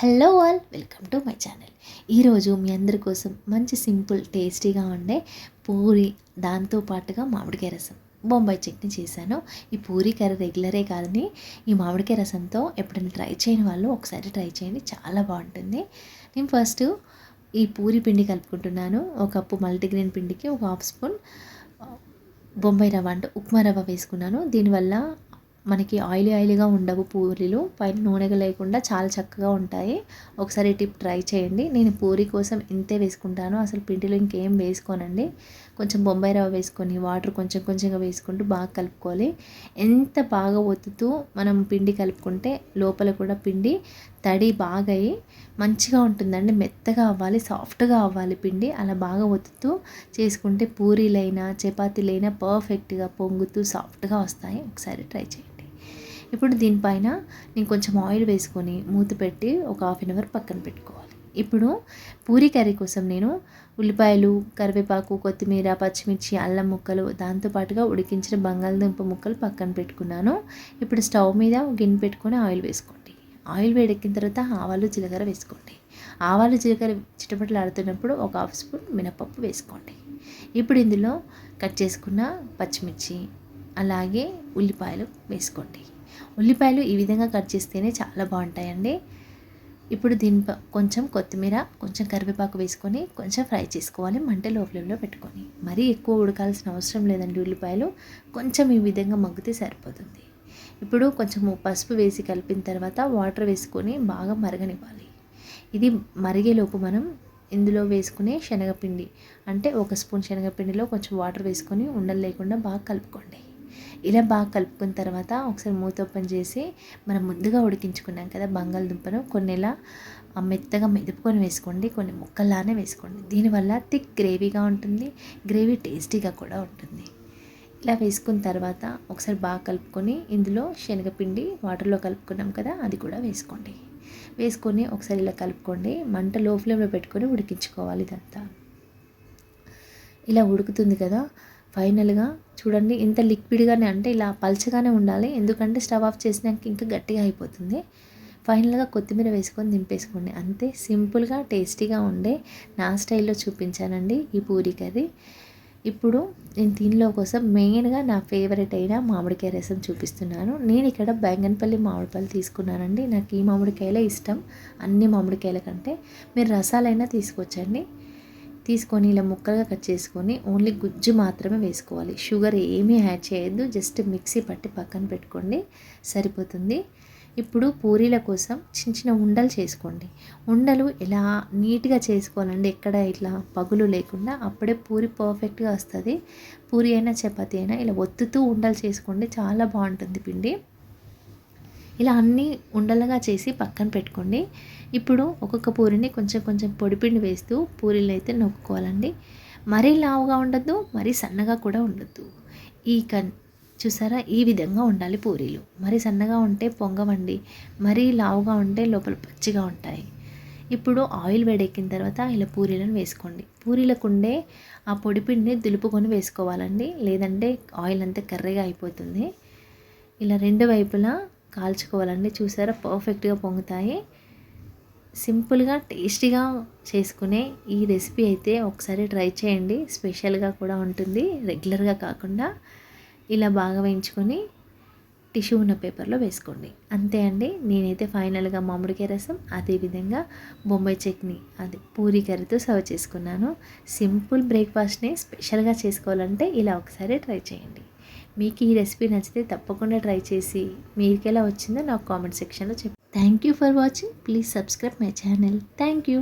Hello all, welcome to my channel. ఈరోజు మీ అందరి కోసం మంచి సింపుల్ టేస్టీగా ఉండే పూరి, దాంతో పాటుగా మామిడికాయ రసం, బొంబాయి చట్నీ చేశాను. ఈ పూరి కర్రీ రెగ్యులరే కాదని ఈ మామిడికాయ రసంతో ఎప్పుడైనా ట్రై చేయని వాళ్ళు ఒకసారి ట్రై చేయండి, చాలా బాగుంటుంది. నేను ఫస్ట్ ఈ పూరి పిండి కలుపుకుంటున్నాను. ఒక కప్పు మల్టీగ్రెయిన్ పిండికి ఒక హాఫ్ స్పూన్ బొంబాయి రవ్వ అంటే ఉప్మా రవ్వ వేసుకున్నాను. దీనివల్ల మనకి ఆయిలీగా ఉండవు పూరీలు, పైన నూనెగా లేకుండా చాలా చక్కగా ఉంటాయి. ఒకసారి టిప్ ట్రై చేయండి. నేను పూరి కోసం ఇంతే వేసుకుంటాను, అసలు పిండిలో ఇంకేం వేసుకోనండి. కొంచెం బొంబాయి రవ్వ వేసుకొని వాటర్ కొంచెం కొంచెంగా వేసుకుంటూ బాగా కలుపుకోవాలి. ఎంత బాగా ఒత్తుతూ మనం పిండి కలుపుకుంటే లోపల కూడా పిండి తడి బాగా అయ్యి మంచిగా ఉంటుందండి. మెత్తగా అవ్వాలి, సాఫ్ట్గా అవ్వాలి పిండి. అలా బాగా ఒత్తుతూ చేసుకుంటే పూరీలైనా చపాతీలైనా పర్ఫెక్ట్గా పొంగుతూ సాఫ్ట్గా వస్తాయి. ఒకసారి ట్రై చేయండి. ఇప్పుడు దీనిపైన నేను కొంచెం ఆయిల్ వేసుకొని మూత పెట్టి ఒక హాఫ్ అన్ అవర్ పక్కన పెట్టుకోవాలి. ఇప్పుడు పూరీ కర్రీ కోసం నేను ఉల్లిపాయలు, కరివేపాకు, కొత్తిమీర, పచ్చిమిర్చి, అల్లం ముక్కలు, దాంతోపాటుగా ఉడికించిన బంగాళదుంప ముక్కలు పక్కన పెట్టుకున్నాను. ఇప్పుడు స్టవ్ మీద గిన్నె పెట్టుకొని ఆయిల్ వేసుకోండి. ఆయిల్ వేడెక్కిన తర్వాత ఆవాలు, జీలకర్ర వేసుకోండి. ఆవాలు, జీలకర్ర చిటపటలు ఆడుతున్నప్పుడు ఒక హాఫ్ స్పూన్ మినపప్పు వేసుకోండి. ఇప్పుడు ఇందులో కట్ చేసుకున్న పచ్చిమిర్చి అలాగే ఉల్లిపాయలు వేసుకోండి. ఉల్లిపాయలు ఈ విధంగా కట్ చేస్తేనే చాలా బాగుంటాయండి. ఇప్పుడు కొంచెం కొత్తిమీర, కొంచెం కరివేపాకు వేసుకొని కొంచెం ఫ్రై చేసుకోవాలి. మంట లో ఫ్లేమ్లో పెట్టుకొని. మరీ ఎక్కువ ఉడకాల్సిన అవసరం లేదండి. ఉల్లిపాయలు కొంచెం ఈ విధంగా మగ్గితే సరిపోతుంది. ఇప్పుడు కొంచెం పసుపు వేసి కలిపిన తర్వాత వాటర్ వేసుకొని బాగా మరగనివ్వాలి. ఇది మరిగేలోపు మనం ఇందులో వేసుకునే శనగపిండి అంటే ఒక స్పూన్ శనగపిండిలో కొంచెం వాటర్ వేసుకొని ఉండలు లేకుండా బాగా కలుపుకోండి. ఇలా బాగా కలుపుకున్న తర్వాత ఒకసారి మూత ఓపెన్ చేసి మనం ముందుగా ఉడికించుకున్నాం కదా బంగాళదుంపను, కొన్ని ఇలా మెత్తగా మెదుపుకొని వేసుకోండి, కొన్ని ముక్కల్లానే వేసుకోండి. దీనివల్ల థిక్ గ్రేవీగా ఉంటుంది, గ్రేవీ టేస్టీగా కూడా ఉంటుంది. ఇలా వేసుకున్న తర్వాత ఒకసారి బాగా కలుపుకొని ఇందులో శనగపిండి వాటర్లో కలుపుకున్నాం కదా, అది కూడా వేసుకోండి. వేసుకొని ఒకసారి ఇలా కలుపుకోండి. మంట లో ఫ్లేమ్లో పెట్టుకొని ఉడికించుకోవాలి. ఇదంతా ఇలా ఉడుకుతుంది కదా, ఫైనల్గా చూడండి ఇంత లిక్విడ్గానే, అంటే ఇలా పల్చగానే ఉండాలి, ఎందుకంటే స్టవ్ ఆఫ్ చేసినాక ఇంకా గట్టిగా అయిపోతుంది. ఫైనల్గా కొత్తిమీర వేసుకొని దింపేసుకోండి. అంతే, సింపుల్గా టేస్టీగా ఉండే నా స్టైల్లో చూపించానండి ఈ పూరీ కర్రీ. ఇప్పుడు నేను దీనిలో కోసం మెయిన్గా నా ఫేవరెట్ అయిన మామిడికాయ రసం చూపిస్తున్నాను. నేను ఇక్కడ బెంగన్పల్లి మామిడికాయలు తీసుకున్నానండి. నాకు ఈ మామిడికాయలే ఇష్టం అన్ని మామిడికాయల కంటే. మీరు రసాలైనా తీసుకొచ్చండి. తీసుకొని ఇలా ముక్కలుగా కట్ చేసుకొని ఓన్లీ గుజ్జు మాత్రమే వేసుకోవాలి. షుగర్ ఏమీ యాడ్ చేయొద్దు, జస్ట్ మిక్సీ పట్టి పక్కన పెట్టుకోండి, సరిపోతుంది. ఇప్పుడు పూరీల కోసం చిన్న చిన్న ఉండలు చేసుకోండి. ఉండలు ఎలా నీట్గా చేసుకోవాలండి, ఎక్కడ ఇట్లా పగులు లేకుండా, అప్పుడే పూరి పర్ఫెక్ట్గా వస్తుంది. పూరి అయినా చపాతీ అయినా ఇలా ఒత్తుతూ ఉండలు చేసుకోండి, చాలా బాగుంటుంది పిండి. ఇలా అన్నీ ఉండలుగా చేసి పక్కన పెట్టుకోండి. ఇప్పుడు ఒక్కొక్క పూరిని కొంచెం కొంచెం పొడిపిండి వేస్తూ పూరీలు అయితే నొక్కుకోవాలండి. మరీ లావుగా ఉండద్దు, మరీ సన్నగా కూడా ఉండద్దు. చూసారా, ఈ విధంగా ఉండాలి పూరీలు. మరీ సన్నగా ఉంటే పొంగవండి, మరీ లావుగా ఉంటే లోపల పచ్చిగా ఉంటాయి. ఇప్పుడు ఆయిల్ వేడెక్కిన తర్వాత ఇలా పూరీలను వేసుకోండి. పూరీలకు ఉండే ఆ పొడిపిండిని దులుపుకొని వేసుకోవాలండి, లేదంటే ఆయిల్ అంతా కర్రీగా అయిపోతుంది. ఇలా రెండు వైపులా కాల్చుకోవాలండి. చూసారా, పర్ఫెక్ట్గా పొంగుతాయి. సింపుల్గా టేస్టీగా చేసుకునే ఈ రెసిపీ అయితే ఒకసారి ట్రై చేయండి. స్పెషల్గా కూడా ఉంటుంది, రెగ్యులర్గా కాకుండా. ఇలా బాగా వేయించుకొని టిష్యూ ఉన్న పేపర్లో వేసుకోండి. అంతే అండి. నేనైతే ఫైనల్గా మామిడికాయ రసం, అదేవిధంగా బొంబాయి చట్నీ, అది పూరీ కర్రీతో సర్వ్ చేసుకున్నాను. సింపుల్ బ్రేక్ఫాస్ట్ని స్పెషల్గా చేసుకోవాలంటే ఇలా ఒకసారి ట్రై చేయండి. మీకు ఈ రెసిపీ నచ్చితే తప్పకుండా ట్రై చేసి మీకు ఎలా వచ్చిందో నాకు కామెంట్ సెక్షన్లో చెప్పండి. Thank you for watching. Please subscribe my channel. Thank you.